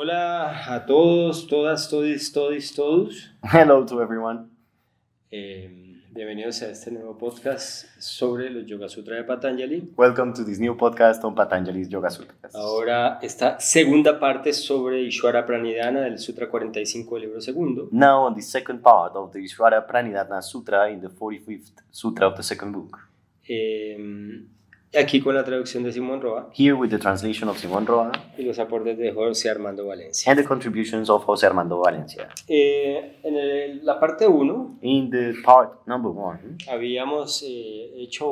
Hola a todos, todas, todos. Hello to everyone. Bienvenidos a este nuevo podcast sobre los Yoga Sutra de Patanjali. Welcome to this new podcast on Patanjali's Yoga Sutras. Ahora esta segunda parte sobre Ishvara Pranidhana del Sutra 45 del libro segundo. Now on the second part of the Ishvara Pranidhana Sutra in the 45th Sutra of the second book. Aquí con la traducción de Simón Roa Here with the translation of Simón Roa y los aportes de José Armando Valencia. and the contributions of José Armando Valencia. La parte 1 In the part number 1, habíamos hecho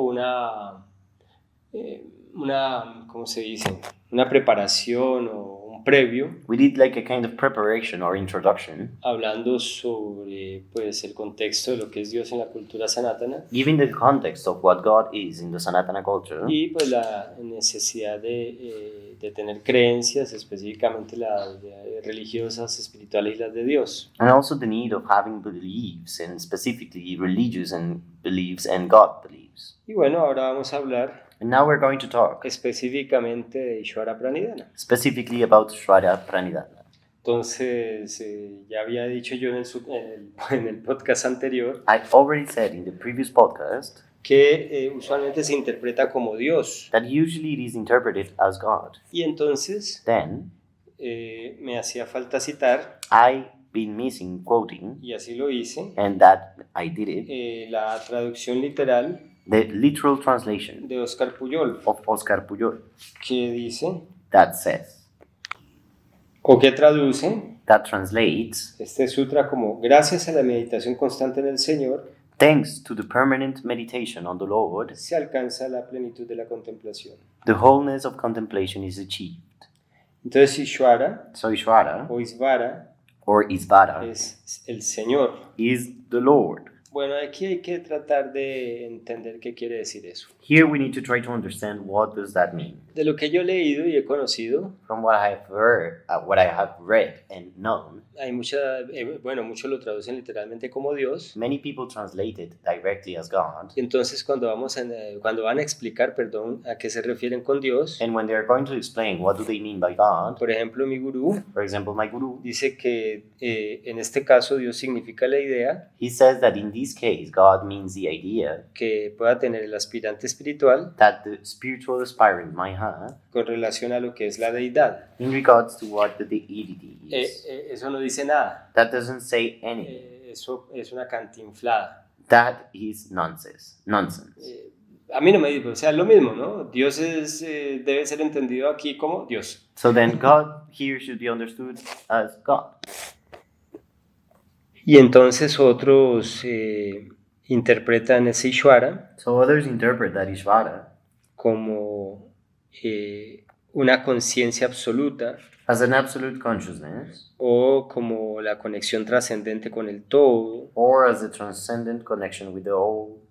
¿cómo se dice? Una preparación o un previo, we did like a kind of preparation or introduction, hablando sobre pues, el contexto de lo que es Dios en la cultura sanatana giving the context of what God is in the Sanatana culture y pues la necesidad de tener creencias, específicamente las religiosas, espirituales y las de Dios. and also the need of having beliefs, and specifically religious and beliefs and God beliefs. Y bueno, ahora vamos a hablar And now we're going to talk específicamente de Ishvara Pranidhana. specifically about Ishvara Pranidhana. Entonces, ya había dicho yo en el podcast anterior I already said in the previous podcast que usualmente se interpreta como Dios. that usually it is interpreted as God. Y entonces Then me hacía falta citar, I've been missing quoting, y así lo hice, and that I did it, la traducción literal the literal translation de Oscar Pujol, of Oscar Pujol que dice, that says, o que traduce that translates, este sutra como: gracias a la meditación constante en el Señor, thanks to the permanent meditation on the Lord, se alcanza la plenitud de la contemplación. the wholeness of contemplation is achieved. Entonces, Ishvara So Ishvara o Isvara or Isvara es el Señor. is the Lord. Bueno, aquí hay que tratar de entender qué quiere decir eso. Here we need to try to understand what does that mean. De lo que yo he leído y he conocido, From what I have heard, what I have read and known, hay muchos lo traducen literalmente como Dios. many people translate it directly as God. Y entonces cuando van a explicar, a qué se refieren con Dios, And when they are going to explain what do they mean by God, por ejemplo, mi gurú for example, my guru, dice que en este caso Dios significa la idea he says that in this case, God means the idea que pueda tener el aspirante espiritual that the spiritual aspirant might have con relación a lo que es la deidad. in regards to what the deity is. Eso no dice nada. That doesn't say anything. Eso es una cantinflada. That is nonsense. A mí no me dice, o sea, es lo mismo, ¿no? Dios debe ser entendido aquí como Dios. So then God here should be understood as God. Y entonces otros interpretan ese Ishvara So others interpret that Ishvara como una conciencia absoluta as an absolute consciousness o como la conexión trascendente con el todo. or as a transcendent connection with the whole.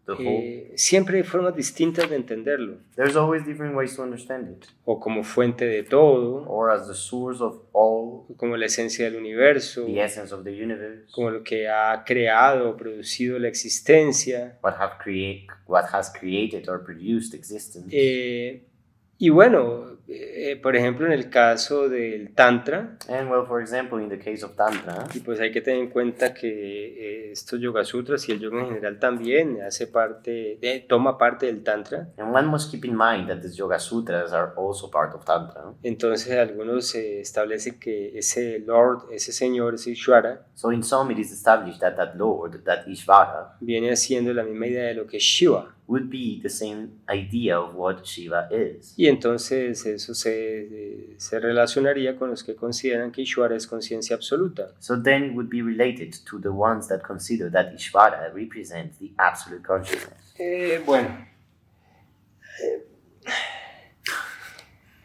Siempre hay formas distintas de entenderlo, There's always different ways to understand it. o como fuente de todo, Or as the source of all, o como la esencia del universo, the essence of the universe, como lo que ha creado o producido la existencia. what has created or produced existence. Y bueno, por ejemplo, en el caso del Tantra, And well, for example, in the case of Tantra, y pues hay que tener en cuenta que estos Yoga Sutras y el yoga en general también toma parte del Tantra. and one must keep in mind that these Yoga Sutras are also part of Tantra. Entonces algunos establecen que ese Lord, ese Señor, ese Ishvara, So in some it is established that that Lord, that Ishvara, viene haciendo la misma idea de lo que es Shiva. would be the same idea of what Shiva is. Y entonces eso se relacionaría con los que consideran que Ishvara es conciencia absoluta. So then it would be related to the ones that consider that Ishvara represents the absolute consciousness.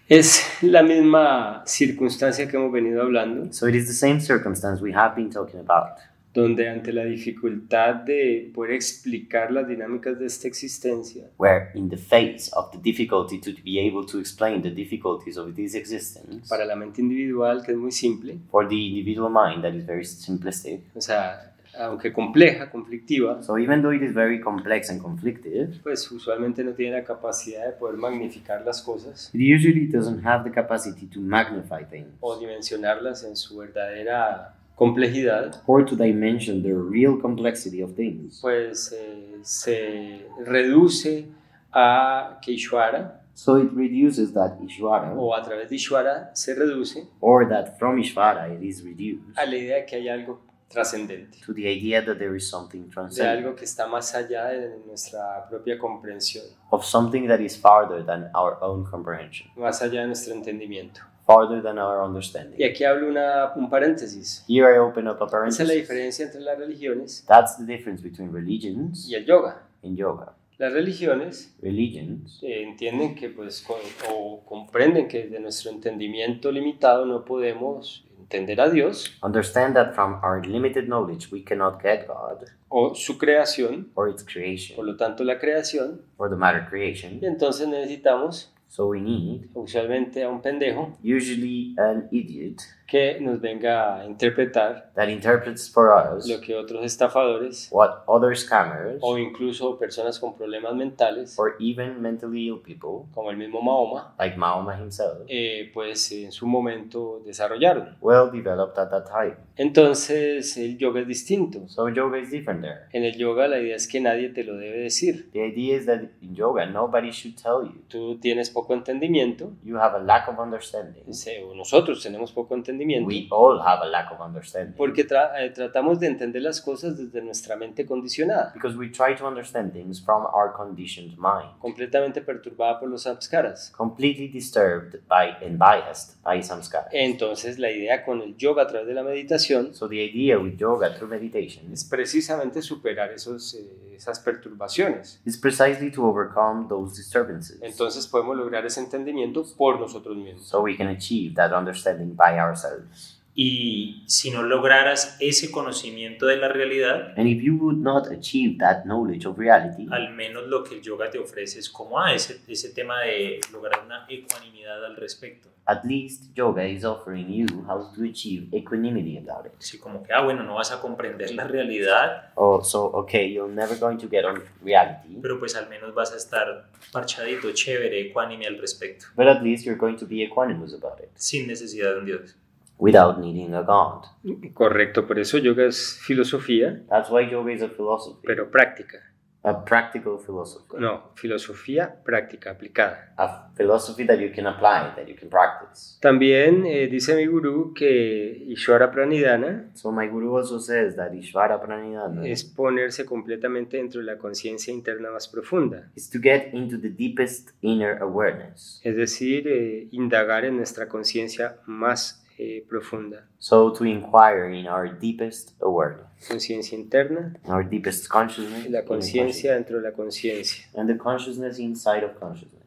Es la misma circunstancia que hemos venido hablando, So it is the same circumstance we have been talking about, donde ante la dificultad de poder explicar las dinámicas de esta existencia, where in the face of the difficulty to be able to explain the difficulties of this existence, para la mente individual, que es muy simple, for the individual mind that is very simplistic, o sea, aunque compleja, conflictiva, So even though it is very complex and conflicted, pues usualmente no tiene la capacidad de poder magnificar las cosas it usually doesn't have the capacity to magnify things o dimensionarlas en su verdadera complejidad, or to dimension the real complexity of things. pues se reduce a que Ishvara, So it reduces that Ishvara, o a través de Ishvara se reduce or that from Ishvara it is reduced a la idea de que hay algo trascendente, to the idea that there is something de transcendent, algo que está más allá de nuestra propia comprensión, of something that is farther than our own comprehension, más allá de nuestro entendimiento. farther than our Y understanding. aquí hablo un paréntesis. Here I open up a Esa es la parenthesis. diferencia entre las religiones That's the difference between religions y el yoga. and yoga. Las religiones Religions entienden que pues o comprenden que desde nuestro entendimiento limitado no podemos entender a Dios understand that from our limited knowledge we cannot get God o su creación, or its por creation lo tanto la creación, or the matter creation. y entonces necesitamos So we need usualmente a un pendejo usually an idiot que nos venga a interpretar that interprets for us lo que otros estafadores what other scammers o incluso personas con problemas mentales or even mentally ill people como el mismo Mahoma like Mahoma himself pues en su momento desarrollaron. well developed at that time. Entonces el yoga es distinto. So yoga is different there. En el yoga la idea es que nadie te lo debe decir. The idea is that in yoga nobody should tell you. Tú tienes poco entendimiento, You have a lack of understanding. o nosotros tenemos poco entendimiento, We all have a lack of understanding porque tratamos de entender las cosas desde nuestra mente condicionada, because we try to understand things from our conditioned mind, completamente perturbada por los samskaras. completely disturbed by and biased by samskara. Entonces la idea con el yoga a través de la meditación So the idea with yoga through meditation es precisamente superar esas perturbaciones. is precisely to overcome those disturbances. Entonces podemos lograr ese entendimiento por nosotros mismos. So we can achieve that understanding by ourselves. Y si no lograras ese conocimiento de la realidad, And if you would not achieve that knowledge of reality, al menos lo que el yoga te ofrece es como ese tema de lograr una ecuanimidad al respecto. at least yoga is offering you how to achieve equanimity about it. Así como que, bueno, no vas a comprender la realidad, Oh, so okay, you're never going to get on reality, pero pues al menos vas a estar parchadito, chévere, ecuánime al respecto, but at least you're going to be equanimous about it, sin necesidad de un Dios. without needing a God. Correcto, por eso yoga es filosofía, That's why yoga is a philosophy, pero práctica. a practical philosophy, No, filosofía práctica, aplicada. a philosophy that you can apply, that you can practice. También dice mi gurú que Ishvara Pranidhana So my guru also says that Ishvara Pranidhana es ponerse completamente dentro de la conciencia interna más profunda, is to get into the deepest inner awareness. es decir, indagar en nuestra conciencia más profunda, So to inquire in our deepest awareness, conciencia interna our deepest consciousness, y la conciencia dentro de la conciencia. and the consciousness inside of consciousness.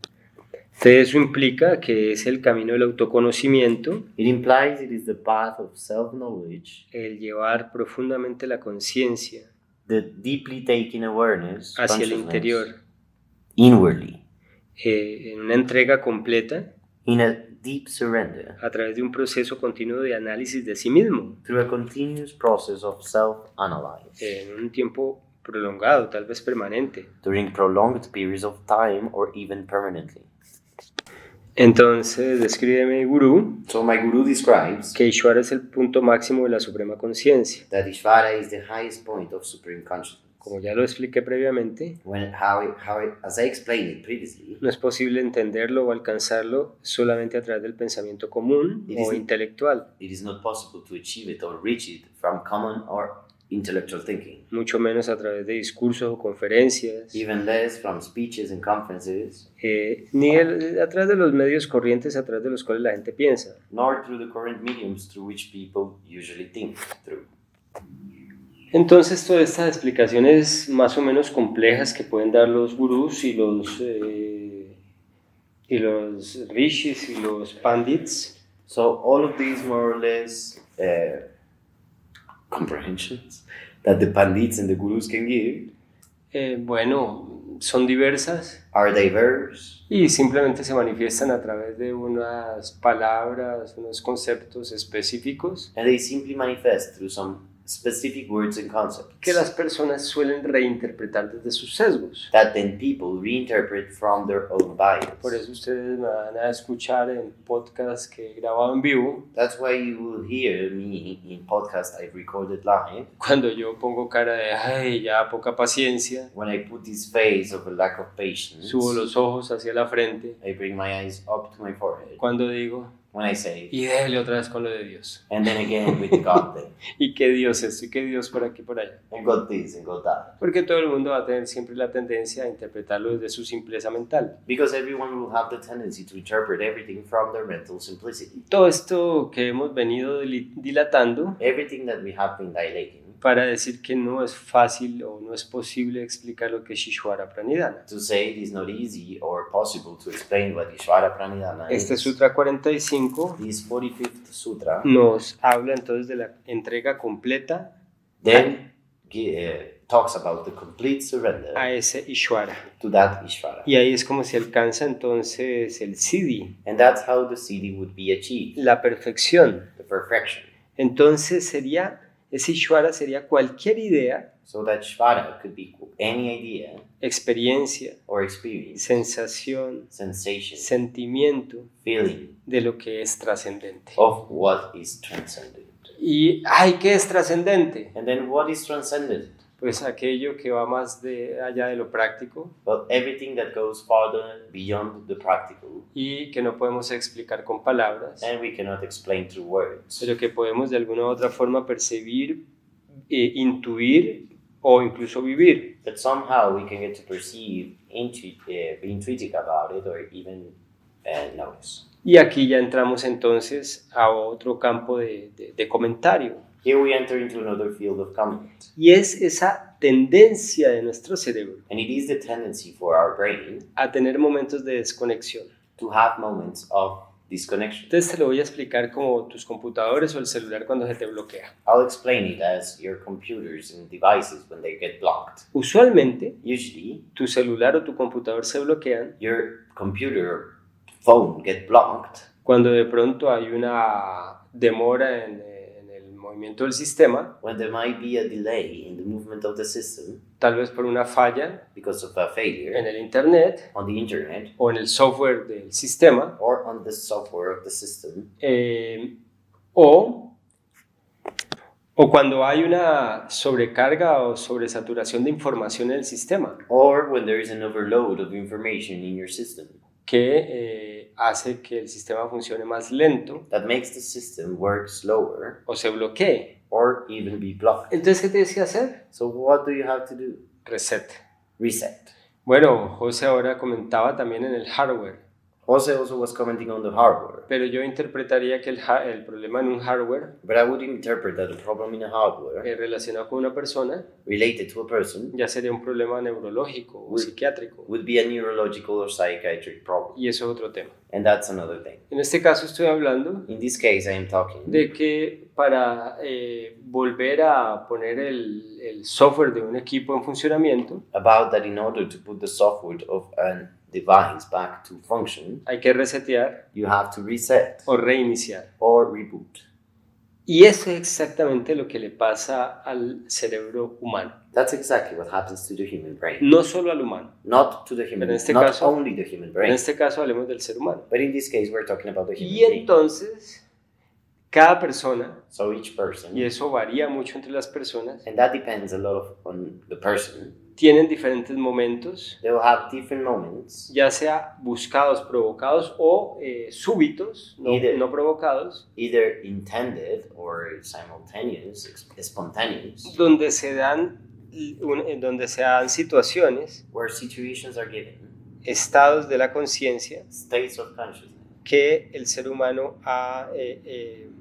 Entonces eso implica que es el camino del autoconocimiento, It implies it is the path of self-knowledge, el llevar profundamente la conciencia the deeply taking awareness, hacia el consciousness, interior, inwardly, en una entrega completa in a deep surrender, a través de un proceso continuo de análisis de sí mismo, through a continuous process of self-analyze, en un tiempo prolongado, tal vez permanente. during prolonged periods of time or even permanently. Entonces describe mi gurú So my guru describes que Ishvara es el punto máximo de la suprema conciencia. that Ishvara is the highest point of supreme consciousness. Como ya lo expliqué previamente, As I explained it previously, no es posible entenderlo o alcanzarlo solamente a través del pensamiento común It o is- intelectual, it is not possible to achieve it or reach it from common or intellectual thinking, mucho menos a través de discursos o conferencias, even less from speeches and conferences, ni a través de los medios corrientes a través de los cuales la gente piensa. nor through the current mediums through which people usually think through. Entonces todas estas explicaciones más o menos complejas que pueden dar los gurús y los rishis y los pandits, So all of these more or less comprehensions that the pandits and the gurus can give bueno, son diversas are diverse y simplemente se manifiestan a través de unas palabras, unos conceptos específicos and they simply manifest through some specific words and concepts que las personas suelen reinterpretar desde sus sesgos. that then people reinterpret from their own bias. Por eso ustedes me van a escuchar en podcasts que he grabado en vivo, That's why you will hear me in podcasts I've recorded live cuando yo pongo cara de, ay, ya poca paciencia, when I put this face of a lack of patience. subo los ojos hacia la frente, I bring my eyes up to my forehead cuando digo, when I say, y déjele otra vez con lo de Dios. and then again with the God thing, Y que Dios esto, y que Dios por aquí, por allá. and God this and God that. Porque todo el mundo va a tener siempre la tendencia a interpretarlo desde su simpleza mental. Because everyone will have the tendency to interpret everything from their mental simplicity. Todo esto que hemos venido dilatando Everything that we have been dilating para decir que no es fácil o no es posible explicar lo que es Ishvara Pranidhana. to say it is not easy or possible to explain what Ishvara Pranidhana Este is. Sutra 45 This 45th Sutra nos habla entonces de la entrega completa then talks about the complete surrender a ese Ishvara. to that Ishvara. Y ahí es como se alcanza entonces el Siddhi, And that's how the Siddhi would be achieved, la perfección. the perfection. Entonces ese Ishvara sería cualquier idea, So that Ishvara could be any idea experiencia, or experience, sensación, sensation, sentimiento feeling de lo que es trascendente. of what is transcendent. Y, ay, ¿qué es trascendente? And then what is transcendent? Pues aquello que va más allá de lo práctico Well, everything that goes farther beyond the practical y que no podemos explicar con palabras, and we cannot explain through words, pero que podemos de alguna u otra forma percibir, intuir o incluso vivir. that somehow we can get to perceive, be intuitive about it, or even notice. Y aquí ya entramos entonces a otro campo de comentario. Here we enter into another field of comment, Y es esa tendencia de nuestro cerebro and it is the tendency for our brain a tener momentos de desconexión. to have moments of disconnection. Entonces te lo voy a explicar como tus computadores o el celular cuando se te bloquea. I'll explain it as your computers and devices when they get blocked. Usualmente, Usually, tu celular o tu computador se bloquean your computer or phone get blocked cuando de pronto hay una demora en el movimiento del sistema, when there might be a delay in the movement of the system tal vez por una falla because of a failure en el internet on the internet o en el software del sistema, or on the software of the system, o cuando hay una sobrecarga o sobresaturación de información en el sistema or when there is an overload of information in your system que hace que el sistema funcione más lento that makes the system work slower o se bloquee. or even be blocked. Entonces, ¿qué tienes que hacer? So what do you have to do? Reset. Reset. Bueno, José ahora comentaba también en el hardware, Jose also was commenting on the hardware, pero yo interpretaría que el problema en un hardware but I would interpret that the problem in a hardware relacionado con una persona related to a person ya sería un problema neurológico o psiquiátrico, would be a neurological or psychiatric problem, y eso es otro tema. and that's another thing. En este caso estoy hablando In this case, I am talking de que para volver a poner el software de un equipo en funcionamiento about that in order to put the software of a device back to function, hay que resetear you have to reset o reiniciar. or reboot. Y eso es exactamente lo que le pasa al cerebro humano. That's exactly what happens to the human brain. No solo al humano, Not to the human, En este not caso- only the human en brain, este caso hablemos del ser humano. but in this case, we're talking about the human Y being. entonces, cada persona, So each person, y eso varía mucho entre las personas, and that depends a lot on the person. tienen diferentes momentos, They will have different moments, ya sea buscados, provocados o súbitos, no provocados, either intended or simultaneous, spontaneous, donde se dan situaciones, where situations are given, estados de la conciencia states of consciousness, que el ser humano ha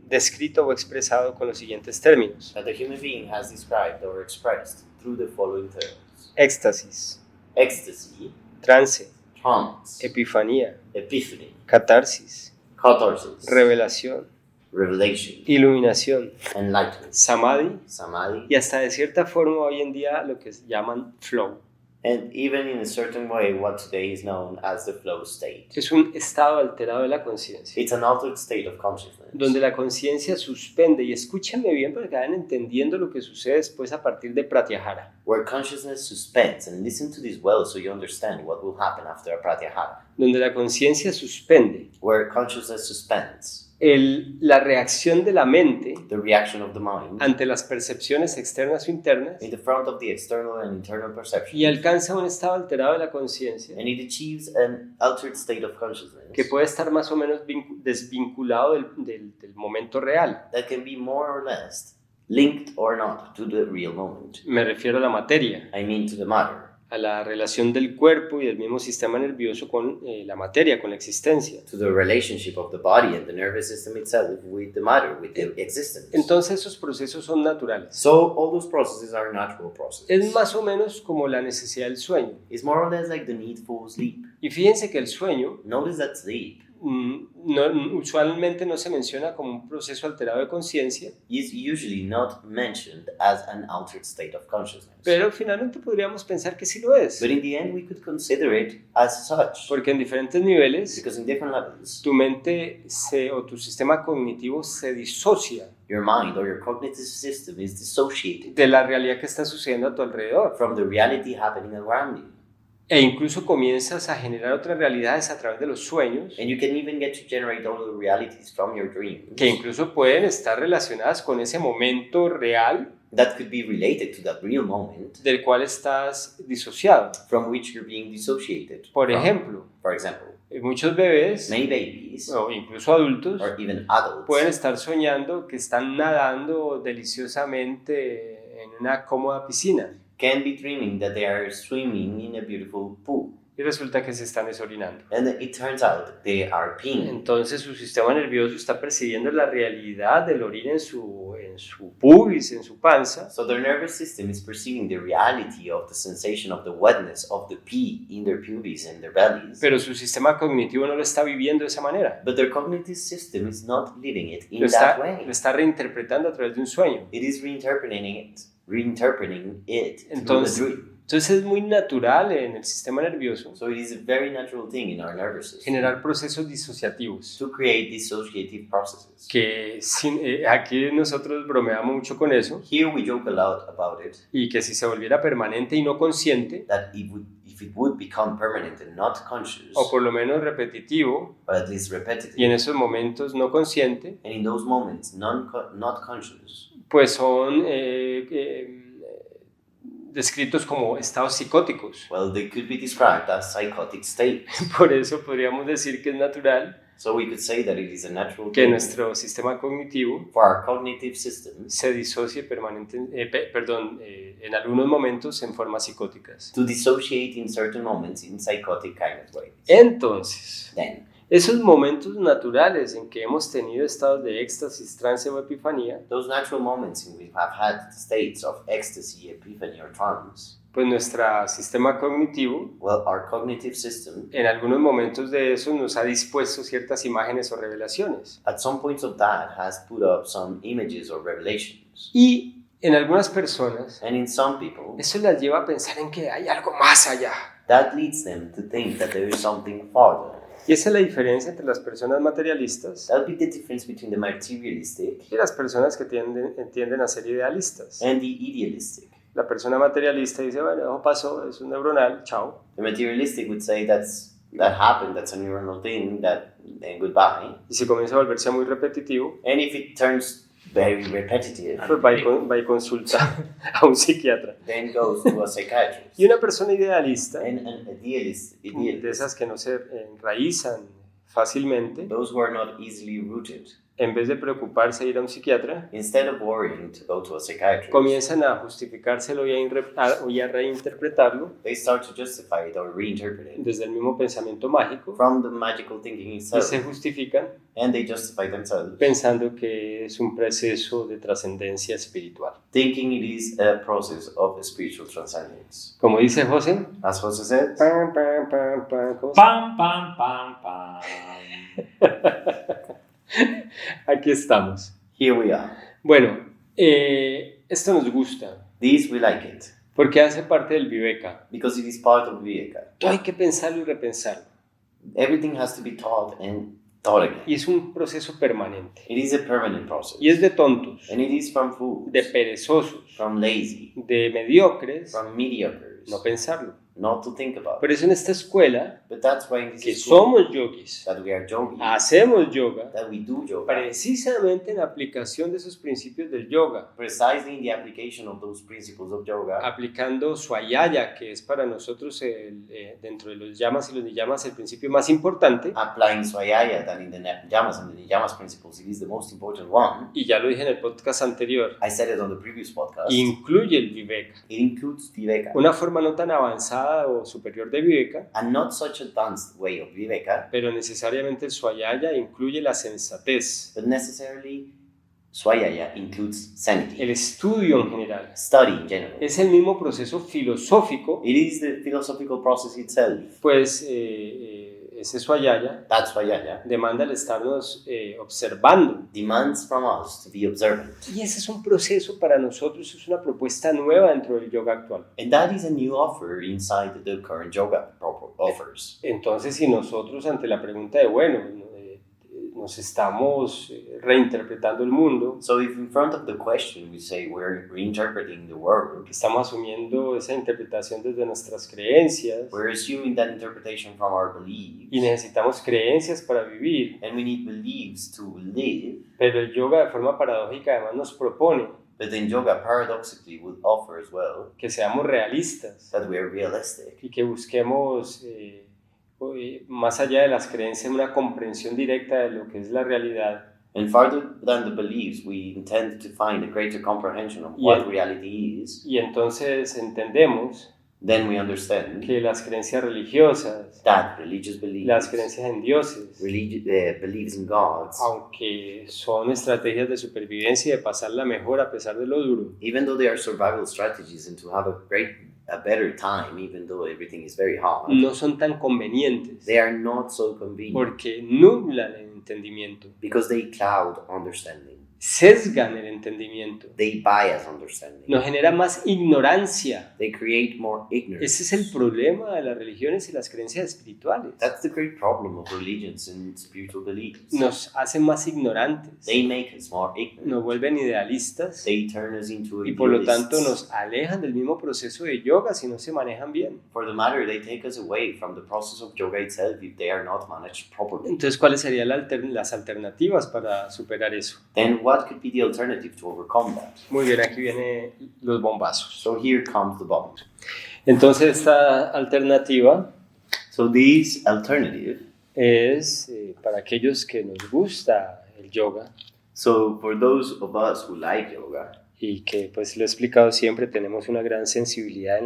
descrito o expresado con los siguientes términos: that the human being has described or expressed through the following terms: éxtasis, ecstasy, trance, trance, epifanía, epiphany, catarsis, catharsis, revelación, revelation, iluminación, enlightenment, samadhi samadhi, y hasta de cierta forma hoy en día lo que llaman flow. And even in a certain way, what today is known as the flow state. Es un estado alterado de la conciencia, It's an altered state of consciousness. donde la conciencia suspende, y escúchenme bien para que vayan entendiendo lo que sucede después a partir de Pratyahara. Where consciousness suspends, and listen to this well so you understand what will happen after a pratyahara. Donde la conciencia suspende Where consciousness suspends la reacción de la mente the reaction of the mind ante las percepciones externas o internas in the front of the external and internal perception. y alcanza un estado alterado de la conciencia And it achieves an altered state of consciousness que puede estar más o menos desvinculado del momento real. that can be more or less linked or not to the real moment. Me refiero a la materia, I mean to the matter, a la relación del cuerpo y del mismo sistema nervioso con la materia, con la existencia. to the relationship of the body and the nervous system itself with the matter, with the existence. Entonces esos procesos son naturales. So all those processes are natural processes. Es más o menos como la necesidad del sueño. It's more or less like the need for sleep. Y fíjense que el sueño Notice that sleep usualmente no se menciona como un proceso alterado de conciencia, is usually not mentioned as an altered state of consciousness. pero finalmente podríamos pensar que sí lo es. But in the end, we could consider it as such. Porque en diferentes niveles Because in different levels, tu mente o tu sistema cognitivo se disocia your mind or your cognitive system is dissociated de la realidad que está sucediendo a tu alrededor. from the reality happening around you. E incluso comienzas a generar otras realidades a través de los sueños, And you can even get to generate all the realities from your dreams que incluso pueden estar relacionadas con ese momento real that could be related to that real moment del cual estás disociado. from which you're being dissociated. Por from. ejemplo, For example, muchos bebés many babies o incluso adultos or even adults pueden estar soñando que están nadando deliciosamente en una cómoda piscina can be dreaming that they are swimming in a beautiful pool. y resulta que se están desorinando. And it turns out they are peeing. Entonces su sistema nervioso está percibiendo la realidad del orina en su pubis, en su panza, So their nervous system is perceiving the reality of the sensation of the wetness of the pee in their pubes and their bellies. pero su sistema cognitivo no lo está viviendo de esa manera. But their cognitive system is not living it in Lo that way. está reinterpretando a través de un sueño. It is reinterpreting it through a Entonces, dream. entonces es muy natural en el sistema nervioso So it is a very natural thing in our nervous system generar procesos disociativos. to create dissociative processes. Que aquí nosotros bromeamos mucho con eso, Here we joke a lot about it, y que si se volviera permanente y no consciente, that if it would become permanent and not conscious, o por lo menos repetitivo, but at least repetitive, y en esos momentos no consciente, and in those moments not conscious, pues son descritos como estados psicóticos. well, they could be described as psychotic states. Por eso podríamos decir que es natural So we could say that it is a natural que thing nuestro sistema cognitivo for our cognitive systems se disocie en algunos momentos en formas psicóticas. to dissociate in certain moments in psychotic kind of ways. Entonces, Then, esos momentos naturales en que hemos tenido estados de éxtasis, trance o epifanía, those natural moments in which we have had states of ecstasy, epiphany, or trance, pues nuestro sistema cognitivo well, our cognitive system, en algunos momentos de eso nos ha dispuesto ciertas imágenes o revelaciones. at some points of that, has put up some images or revelations. Y en algunas personas And in some people, eso las lleva a pensar en que hay algo más allá. that leads them to think that there is something farther. Y esa es la diferencia entre las personas materialistas That would be the difference between the materialistic y las personas que tienden a ser idealistas. and the idealistic. La persona materialista dice, bueno, eso pasó, es un neuronal, chao. The materialistic would say that happened, that's a neuronal thing, and goodbye. Y si comienza a volverse muy repetitivo, And if it turns very repetitive, pues va y consulta a un psiquiatra. then goes to a psychiatrist. Y una persona idealista, And an idealist, de esas que no se enraizan fácilmente, those who are not easily rooted, en vez de preocuparse de ir a un psiquiatra, instead of worrying to go to a psychiatrist, comienzan a justificárselo y a reinterpretarlo they start to justify it or reinterpret it desde el mismo pensamiento mágico from the magical thinking y itself, se justifican and they justify themselves, pensando que es un proceso de trascendencia espiritual. thinking it is a process of spiritual transcendence. Como dice José, As Jose said, pam, pam, pam, pam, ¿cómo se- Pam, pam, pam, pam. Aquí estamos. here we are. Bueno, esto nos gusta This we like it, Porque hace parte del Viveka. Because it is part of Viveka. Todo hay que pensarlo y repensarlo. Everything has to be taught and taught again. Y es un proceso permanente. It is a permanent process. Y es de tontos, And it is from fools, de perezosos, from lazy, de mediocres, from mediocres, no pensarlo. not to think about Por it. eso en esta escuela, But that's why in que this school, somos yogis, that we are yogis, hacemos yoga, that we do yoga, precisamente en la aplicación de esos principios del yoga, precisely in the application of those principles of yoga, aplicando Swayaya, que es para nosotros dentro de los yamas y los niyamas el principio más importante, applying Swayaya, that in the Niyamas and the Niyamas principles, it is the most important one. y ya lo dije en el podcast anterior, I said it on the previous podcast. incluye el Viveka, It includes Viveka, una forma no tan avanzada o superior de Viveka, and not such advanced way of Viveka, pero necesariamente el Swayaya incluye la sensatez, but necessarily Swayaya includes sanity, el estudio en general. study in general. Es el mismo proceso filosófico, It is the philosophical process itself. pues ese Swayaya That's Swayaya. demanda el estarnos observando. Demands from us to be observant. Y ese es un proceso para nosotros, es una propuesta nueva dentro del yoga actual. And that is a new offer inside the current yoga offers. Entonces, si nosotros ante la pregunta de, bueno, nos estamos reinterpretando el mundo, So if in front of the question we say we're reinterpreting the world, que estamos asumiendo esa interpretación desde nuestras creencias, we're assuming that interpretation from our beliefs, y necesitamos creencias para vivir, and we need beliefs to live, pero el yoga de forma paradójica además nos propone but then yoga paradoxically would offer as well que seamos realistas that we are realistic y que busquemos más allá de las creencias una comprensión directa de lo que es la realidad. and farther than the beliefs we intend to find a greater comprehension of what reality is. Y entonces entendemos Then we understand que las creencias religiosas, that religious beliefs, las creencias en dioses, beliefs in gods, aunque son estrategias de supervivencia y de pasarla mejor a pesar de lo duro, even though they are survival strategies and to have a better time, even though everything is very hard, no son tan convenientes they are not so convenient porque nublan el entendimiento, because they cloud understanding. sesgan el entendimiento, They bias understanding. nos genera más ignorancia. They create more ignorance. Ese es el problema de las religiones y las creencias espirituales. That's the great problem of religions and spiritual beliefs. Nos hacen más ignorantes, They make us more ignorant. nos vuelven idealistas They turn us into y por lo tanto idealists. nos alejan del mismo proceso de yoga si no se manejan bien. For the matter, they take us away from the process of yoga itself if they are not managed properly. Entonces, ¿cuáles serían las alternativas para superar eso? Then what could be the alternative to overcome that? Muy bien, aquí vienen los bombazos. So here comes the bomb. Entonces, esta alternativa So this alternative, es para aquellos que nos gusta el yoga so for those of us who like yoga, y que, pues lo he explicado siempre, tenemos una gran sensibilidad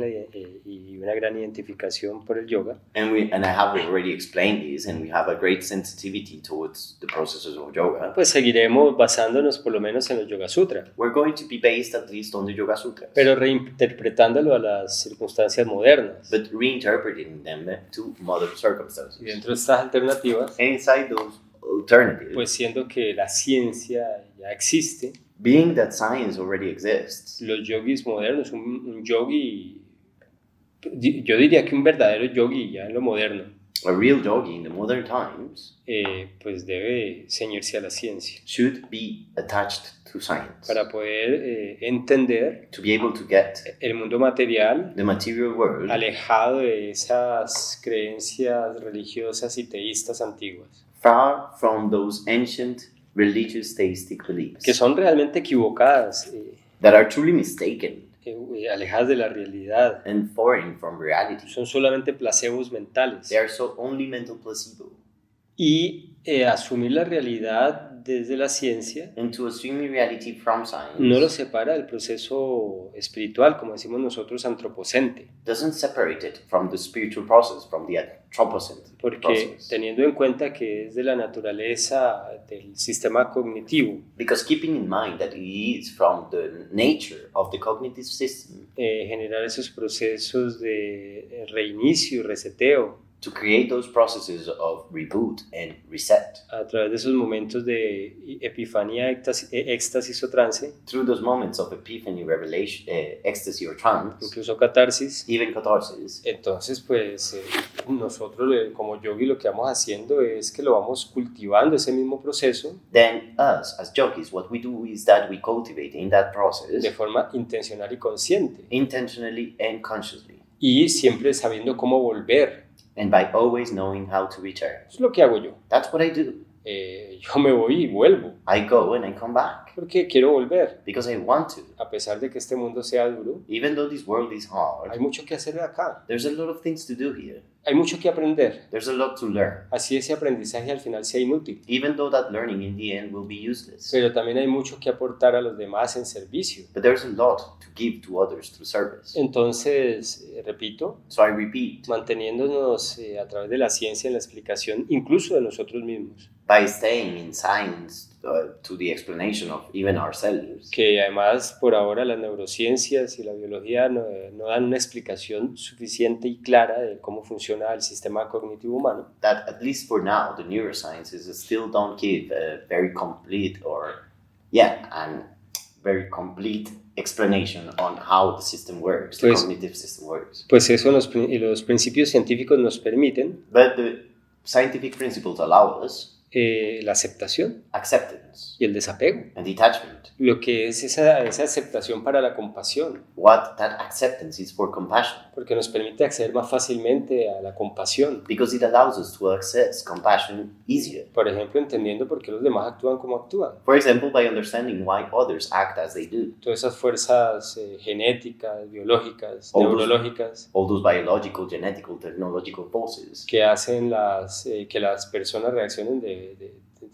y una gran identificación por el yoga, and I have already explained this, and we have a great sensitivity towards the processes of yoga, pues seguiremos basándonos por lo menos en los Yoga Sutra, we're going to be based at least on the Yoga Sutras, pero reinterpretándolo a las circunstancias modernas. but reinterpreting them to modern Y circumstances. dentro de estas alternativas, And inside those alternatives, pues siendo que la ciencia ya existe, being that science already exists, los yogis modernos, un yogi, yo diría que un verdadero yogi ya en lo moderno, a real yogi in the modern times pues debe ceñirse a la ciencia should be attached to science para poder entender to be able to get el mundo material the material world alejado de esas creencias religiosas y teístas antiguas, far from those ancient religious theistic beliefs que son realmente equivocadas, that are truly mistaken alejadas de la realidad, and foreign from reality. son solamente placebos mentales. They are so only mental placebo. Y asumir la realidad desde la ciencia And to assume reality from science no lo separa del proceso espiritual, como decimos nosotros, antropocente, doesn't separate it from the spiritual process, from the anthropocene porque process. teniendo en cuenta que es de la naturaleza del sistema cognitivo, Because keeping in mind that it is from the nature of the cognitive system generar esos procesos de reinicio y reseteo, to create those processes of reboot and reset. A través de esos momentos de epifanía, éxtasis o trance, Through those moments of epiphany, revelation, ecstasy or trance, incluso catarsis. even catharsis, Entonces, pues nosotros como yogi lo que vamos haciendo es que lo vamos cultivando ese mismo proceso then us as yogis, what we do is that we cultivate in that process de forma intencional y consciente intentionally and consciously, y siempre sabiendo cómo volver. and by always knowing how to return. Eso es lo que hago yo. That's what I do. Yo me voy y vuelvo I go and I come back porque quiero volver. because I want to. A pesar de que este mundo sea duro, Even though this world is hay hard, mucho que hacer acá. there's a lot of things to do here. Hay mucho que aprender. There's a lot to learn. Así ese aprendizaje al final sea inútil. Even though that learning in the end will be useless. Pero también hay mucho que aportar a los demás en servicio. But there's a lot to give to others through service. Entonces, repito, So I repeat, manteniéndonos a través de la ciencia en la explicación incluso de nosotros mismos, by staying in science to the explanation of even ourselves, que además por ahora las neurociencias y la biología no dan una explicación suficiente y clara de cómo funciona el sistema cognitivo humano, that at least for now, the neurosciences still don't give a very complete and very complete explanation on how the system works, the Pues- cognitive system works. pues eso los principios científicos nos permiten But the scientific principles allow us la aceptación acceptance y el desapego, and detachment. lo que es esa aceptación para la compasión, What that acceptance is for compassion, porque nos permite acceder más fácilmente a la compasión. because it allows us to access compassion easier. Por ejemplo, entendiendo por qué los demás actúan como actúan. For example, by understanding why others act as they do. Todas esas fuerzas genéticas, biológicas, All those- neurológicas All those biological, genetical, technological forces que hacen que las personas reaccionen de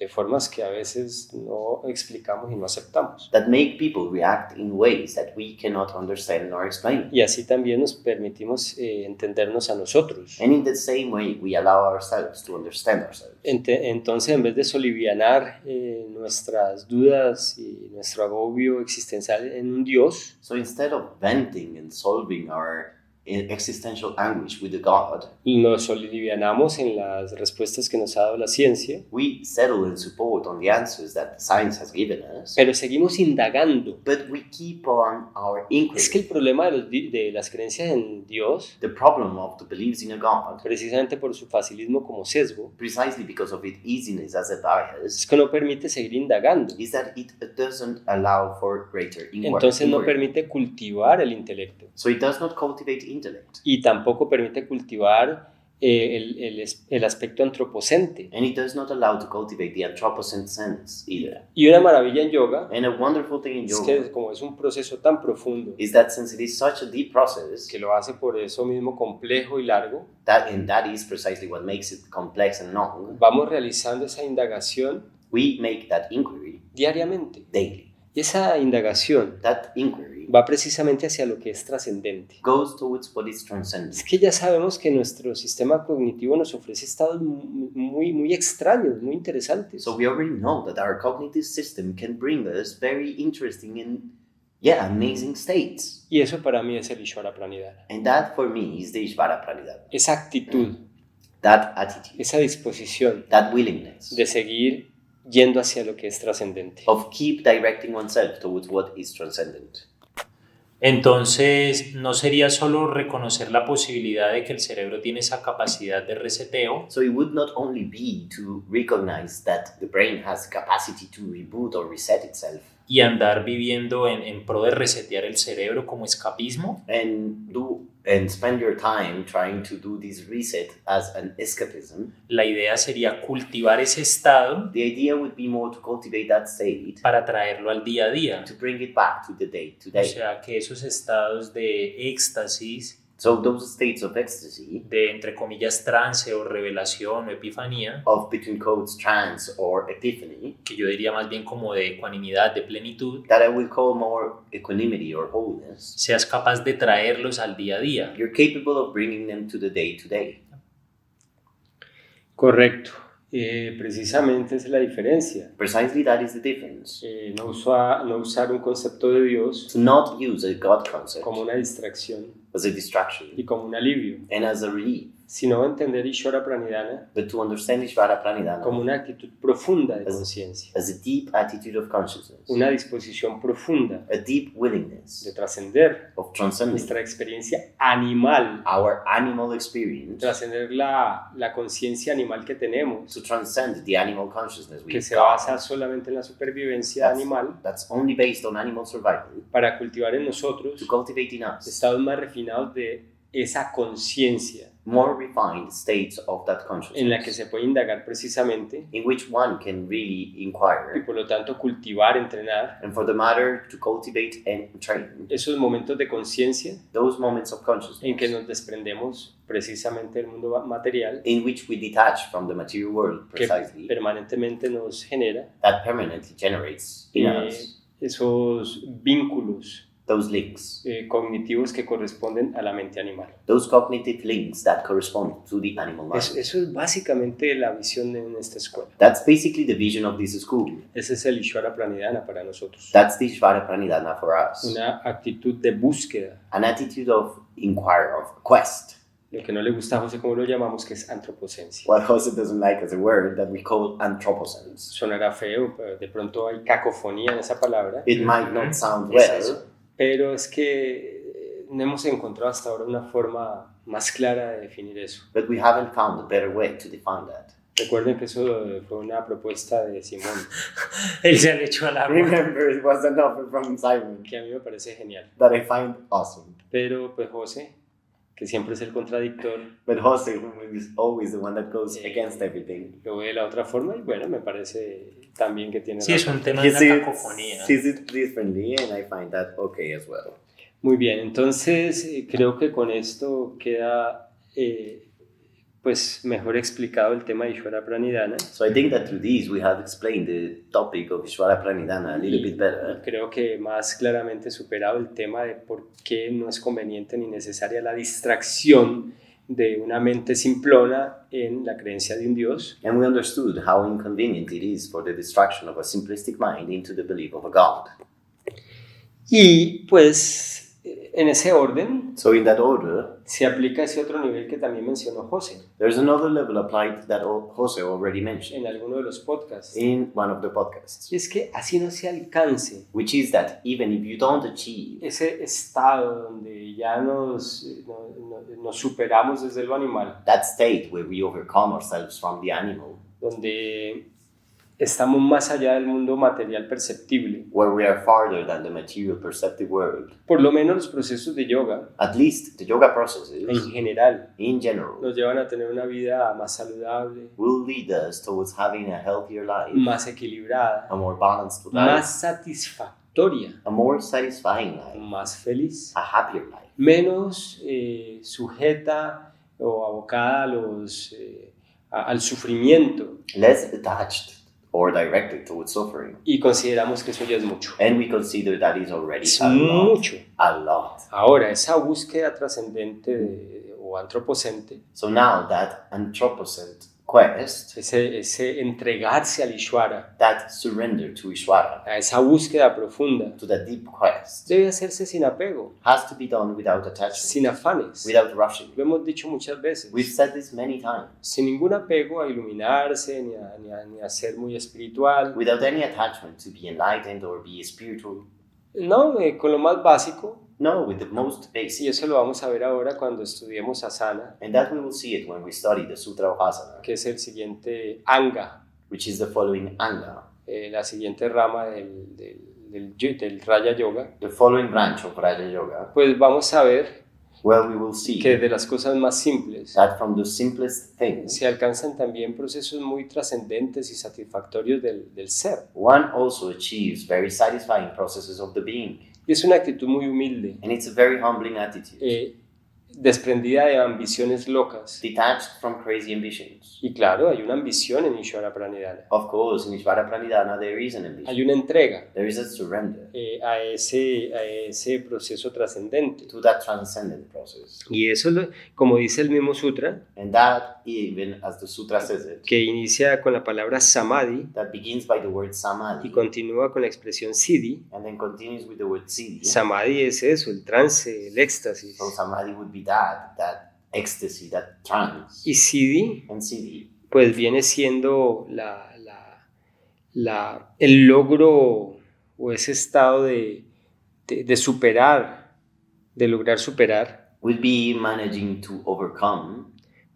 formas que a veces no explicamos y no aceptamos. that make people react in ways that we cannot understand nor explain. Y así también nos permitimos entendernos a nosotros. And in the same way, we allow ourselves to understand ourselves. Entonces, en vez de solivianar nuestras dudas y nuestro agobio existencial en un Dios, So instead of venting and solving our existential anguish with the God, nos solivianamos en las respuestas que nos ha dado la ciencia, we settle and support on the answers that the science has given us, pero seguimos indagando. but we keep on our Es que el inquiry. problema de las creencias en Dios, The problem of the beliefs in a God, precisamente por su facilismo como sesgo, precisely because of its easiness as a bias, es que no permite seguir indagando. is that it doesn't allow for greater inquiry. Entonces no permite cultivar el intelecto So it does not cultivate intellect. y tampoco permite cultivar el aspecto antropocente. And it does not allow to cultivate the Anthropocene sense either. Y una maravilla en yoga And a wonderful thing in es yoga que como es un proceso tan profundo is that since it is such a deep process, que lo hace por eso mismo complejo y largo, that is precisely what makes it complex and long, vamos realizando esa indagación we make that inquiry diariamente. daily. Y esa indagación That inquiry va precisamente hacia lo que es trascendente. goes towards what is transcendent. Es que ya sabemos que nuestro sistema cognitivo nos ofrece estados muy extraños, muy interesantes. So we already know that our cognitive system can bring us very interesting and amazing states. Y eso para mí es el Ishvara Pranidhana. And that for me is the Ishvara Pranidhana. Esa actitud, That attitude, esa disposición that willingness de seguir yendo hacia lo que es trascendente. of keep directing oneself towards what is transcendent. Entonces, no sería solo reconocer la posibilidad de que el cerebro tiene esa capacidad de reseteo, So it would not only be to recognize that the brain has the capacity to reboot or reset itself y andar viviendo en pro de resetear el cerebro como escapismo, and spend your time trying to do this reset as an escapism. la idea sería cultivar ese estado The idea would be more to cultivate that state, para traerlo al día a día. to bring it back to the day to O day. sea, que esos estados de éxtasis, So those states of ecstasy, de entre comillas trance o revelación o epifanía, of between quotes trance or epiphany, que yo diría más bien como de ecuanimidad, de plenitud, that I will call more equanimity or wholeness, seas capaz de traerlos al día a día. you're capable of bringing them to the day to day. Correcto. Precisamente esa es la diferencia. Precisely that is the difference. No usar un concepto de Dios To not use a God concept como una distracción, as a distraction, y como un alivio, and as a relief. sino entender Ishvara Pranidhana But to understand Ishvara Pranidhana como una actitud profunda de conciencia, as a deep attitude of consciousness, una disposición profunda a deep de willingness trascender of transcending nuestra experiencia animal, our animal experience, trascender la conciencia animal que tenemos, to transcend the animal consciousness que we've se got. basa solamente en la supervivencia animal, That's only based on animal survival, para cultivar en nosotros to cultivate in us estados más refinados de esa conciencia more refined states of that en la que consciousness, se puede indagar precisamente in which one can really y inquire, por lo tanto cultivar, entrenar and for the matter to cultivate and train esos momentos de conciencia those moments of en que consciousness nos desprendemos precisamente del mundo material in which we detach from the material world que precisely, permanentemente nos genera that permanently generates in us esos vínculos those links, cognitivos que corresponden a la mente animal. those cognitive links that correspond to the animal mind. Eso es básicamente la visión en esta escuela. That's basically the vision of this school. Ese es el Ishvara Pranidhana para nosotros. That's the Ishvara Pranidhana for us. Una actitud de búsqueda. An attitude of inquire, of quest. Lo que no le gusta a José, como lo llamamos, que es antropocencia. What Jose doesn't like as a word that we call anthropocence. Sonará feo, pero de pronto hay cacofonía en esa palabra. It might not sound Es well, eso. Pero es que no hemos encontrado hasta ahora una forma más clara de definir eso. but we haven't found a better way to define that. Recuerden que eso fue una propuesta de Simón, Él se le echó al agua. Remember, it was an offer from Simon que a mí me parece genial. that I find awesome. Pero pues José, que siempre es el contradictor, But Jose, who is always the one that goes against everything, lo ve de la otra forma y bueno, me parece también que tiene Sí, es razón. un tema he de una sees, cacofonía. sees it differently, and I find that okay as well. Muy bien, entonces creo que con esto queda pues mejor explicado el tema de Ishvara Pranidhana. So I think that through these we have explained the topic of Ishvara Pranidhana a little bit better. Creo que más claramente superado el tema de por qué no es conveniente ni necesaria la distracción de una mente simplona en la creencia de un Dios. And we understood how inconvenient it is for the distraction of a simplistic mind into the belief of a God. Y pues en ese orden So in that order, se aplica ese otro nivel que también mencionó José there's another level applied that Jose already mentioned en alguno de los podcasts. in one of the podcasts, Y es que así no se alcance which is that even if you don't achieve ese estado donde ya nos superamos desde lo animal, that state where we overcome ourselves from the animal, donde estamos más allá del mundo material perceptible, where we are farther than the material perceptive world, por lo menos los procesos de yoga at least the yoga processes en general in general nos llevan a tener una vida más saludable, will lead us towards having a healthier life, más equilibrada, a more balanced life, más satisfactoria, a more satisfying life, más feliz, a happier life, menos sujeta o abocada al sufrimiento, less attached or directed towards suffering. y consideramos que eso ya es mucho. And we consider that is already Es a lot. mucho. A lot. Ahora, esa búsqueda trascendente o antropocente, So now that Anthropocent quest, ese entregarse al Ishvara, that surrender to Ishvara, a esa búsqueda profunda, to the deep quest, debe hacerse sin apego, has to be done without attachment, sin afanes. without rushing. Lo hemos dicho muchas veces. We've said this many times. Sin ningún apego a iluminarse ni a ser muy espiritual. Without any attachment to be enlightened or be spiritual. No, con lo más básico, No, with the most y basic. eso lo vamos a ver ahora cuando estudiemos asana, And that we will see it when we study the Sutra of Asana, que es el siguiente anga, which is the following Anga, la siguiente rama del Raya Yoga. the following branch of Raja Yoga. Pues vamos a ver Well, we will see que de las cosas más simples that from the simplest things, se alcanzan también procesos muy trascendentes y satisfactorios del ser. one also achieves very satisfying processes of the being. Y es una actitud muy humilde. And it's a very humbling attitude. desprendida de ambiciones locas. detached from crazy ambitions. Y claro, hay una ambición en Ishvara Pranidhana. Of course, in Ishvara Pranidhana there is an ambition. Hay una entrega There is a surrender a ese proceso trascendente. to that transcendent process. Y eso, como dice el mismo sutra, And that, even as the sutra says it, que inicia con la palabra samadhi that begins by the word y samadhi continúa con la expresión siddhi. and then continues with the word siddhi. Samadhi es eso, el trance, el éxtasis. So samadhi would be that ecstasy, that trance. Y siddhi, And siddhi pues viene siendo el logro o ese estado de superar, de lograr superar, would be managing to overcome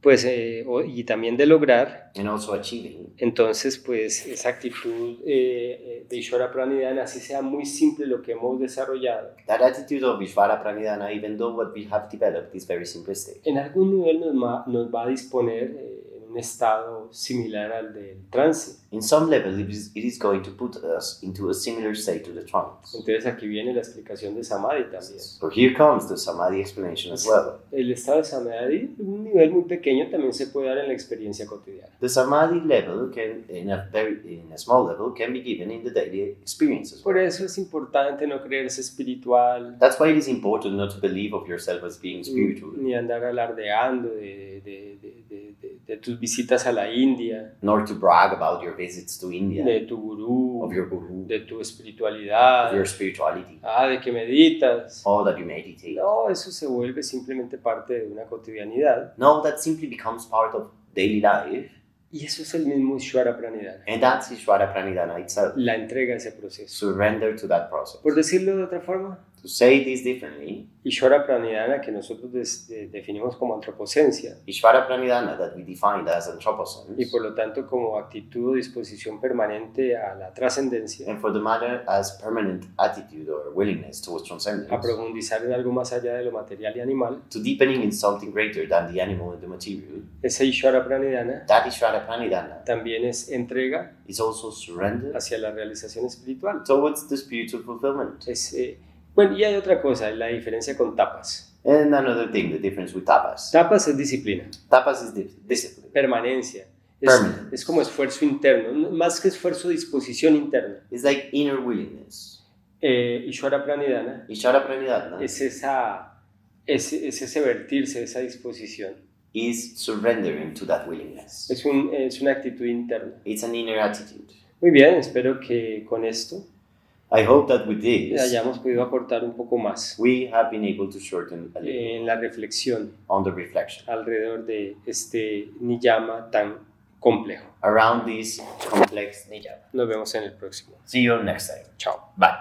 pues, y también de lograr. and also achieving. Entonces, pues esa actitud de Ishvara Pranidhana, así sea muy simple lo que hemos desarrollado, That attitude of Ishvara Pranidhana, even though what we have developed is very simplistic, en algún nivel nos va a disponer en un estado similar al del trance. in some level it is going to put us into a similar state to the trance. Entonces aquí viene la explicación de Samadhi también. So here comes the Samadhi explanation as well. El estado de Samadhi, un nivel muy pequeño, también se puede dar en la experiencia cotidiana. The Samadhi level can, in a small level, can be given in the daily experience as well. Por eso es importante no creerse espiritual, That's why it is important not to believe of yourself as being spiritual, ni andar alardeando de tus visitas a la India, nor to brag about your visits to India, de tu gurú, of your guru, de tu espiritualidad, of your spirituality, de que meditas. or that you meditate. No, eso se vuelve simplemente parte de una cotidianidad. No, that simply becomes part of daily life, Y eso es el mismo Ishvara Pranidhana, and that's Ishvara Pranidhana itself. la entrega a ese proceso. Surrender to that process. Por decirlo de otra forma, To say this differently, Ishvara Pranidhana, que nosotros definimos como antropocencia, Ishvara Pranidhana that we defined as y anthroposense, por lo tanto como actitud o disposición permanente a la trascendencia, and for the matter as permanent attitude or willingness towards a transcendence, profundizar en algo más allá de lo material y animal, to deepening in something greater than the animal and the material, ese Ishvara Pranidhana that Ishvara Pranidhana también es entrega is also surrender hacia la realización espiritual. towards the spiritual fulfillment. Bueno, y hay otra cosa, la diferencia con tapas. And another thing, the difference with tapas. Tapas es disciplina, Tapas is discipline. permanencia, Permanence. es como esfuerzo interno, más que esfuerzo, disposición interna. It's like inner willingness. Ishvara Pranidhana Ishvara Pranidhana es ese vertirse, esa disposición. is surrendering to that willingness. Es una actitud interna. It's an inner attitude. Muy bien, espero que con esto I hope that with this, hayamos podido aportar un poco más we have been able to shorten a little en la reflexión on the reflection alrededor de este niyama tan complejo. around this complex niyama. Nos vemos en el próximo. See you next time. Chao. Bye.